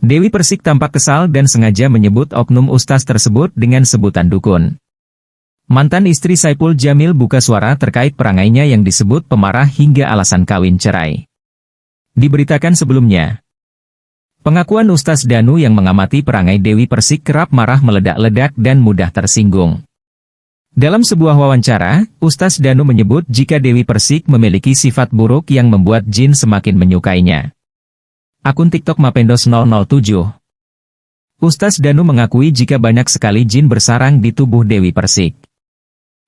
Dewi Persik tampak kesal dan sengaja menyebut oknum ustaz tersebut dengan sebutan dukun. Mantan istri Saipul Jamil buka suara terkait perangainya yang disebut pemarah hingga alasan kawin cerai. Diberitakan sebelumnya, pengakuan Ustaz Danu yang mengamati perangai Dewi Persik kerap marah meledak-ledak dan mudah tersinggung. Dalam sebuah wawancara, Ustaz Danu menyebut jika Dewi Persik memiliki sifat buruk yang membuat jin semakin menyukainya. Akun TikTok Mapendos 007. Ustaz Danu mengakui jika banyak sekali jin bersarang di tubuh Dewi Persik.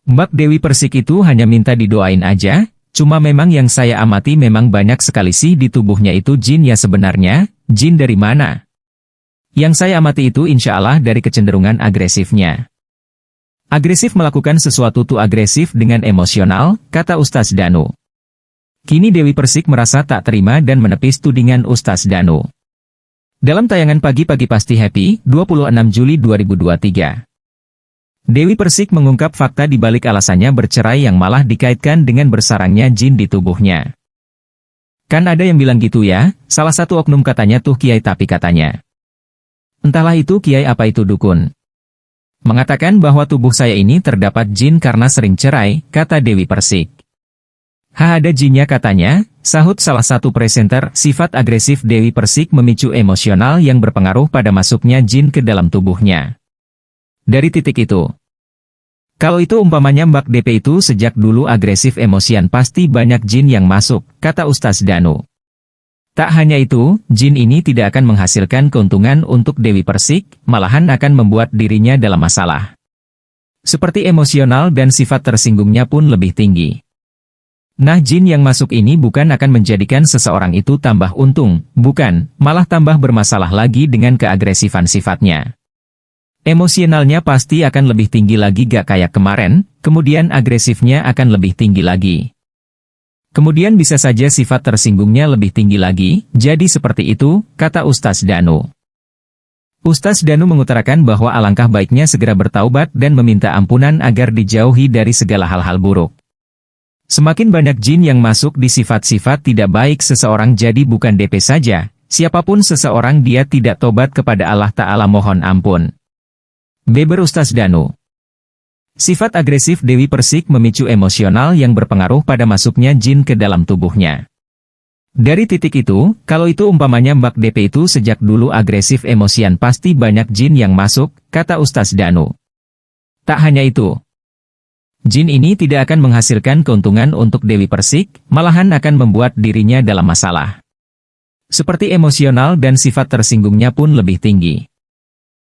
Mbak Dewi Persik itu hanya minta didoain aja, cuma memang yang saya amati memang banyak sekali sih di tubuhnya itu jin ya sebenarnya, jin dari mana? Yang saya amati itu insya Allah dari kecenderungan agresifnya. Agresif melakukan sesuatu tuh agresif dengan emosional, kata Ustaz Danu. Kini Dewi Persik merasa tak terima dan menepis tudingan Ustaz Danu. Dalam tayangan Pagi-Pagi Pasti Happy, 26 Juli 2023. Dewi Persik mengungkap fakta di balik alasannya bercerai yang malah dikaitkan dengan bersarangnya jin di tubuhnya. Kan ada yang bilang gitu ya, salah satu oknum katanya tuh kiai tapi katanya. Entahlah itu kiai apa itu dukun. Mengatakan bahwa tubuh saya ini terdapat jin karena sering cerai, kata Dewi Persik. Ada jinnya katanya, sahut salah satu presenter. Sifat agresif Dewi Persik memicu emosional yang berpengaruh pada masuknya jin ke dalam tubuhnya. Dari titik itu, kalau itu umpamanya Mbak DP itu sejak dulu agresif emosian pasti banyak jin yang masuk, kata Ustaz Danu. Tak hanya itu, jin ini tidak akan menghasilkan keuntungan untuk Dewi Persik, malahan akan membuat dirinya dalam masalah. Seperti emosional dan sifat tersinggungnya pun lebih tinggi. Nah jin yang masuk ini bukan akan menjadikan seseorang itu tambah untung, bukan, malah tambah bermasalah lagi dengan keagresifan sifatnya. Emosionalnya pasti akan lebih tinggi lagi gak kayak kemarin, kemudian agresifnya akan lebih tinggi lagi. Kemudian bisa saja sifat tersinggungnya lebih tinggi lagi, jadi seperti itu, kata Ustaz Danu. Ustaz Danu mengutarakan bahwa alangkah baiknya segera bertaubat dan meminta ampunan agar dijauhi dari segala hal-hal buruk. Semakin banyak jin yang masuk di sifat-sifat tidak baik seseorang jadi bukan DP saja, siapapun seseorang dia tidak tobat kepada Allah Ta'ala mohon ampun. Beber Ustaz Danu. Sifat agresif Dewi Persik memicu emosional yang berpengaruh pada masuknya jin ke dalam tubuhnya. Dari titik itu, kalau itu umpamanya Mbak DP itu sejak dulu agresif emosian pasti banyak jin yang masuk, kata Ustaz Danu. Tak hanya itu, jin ini tidak akan menghasilkan keuntungan untuk Dewi Persik, malahan akan membuat dirinya dalam masalah. Seperti emosional dan sifat tersinggungnya pun lebih tinggi.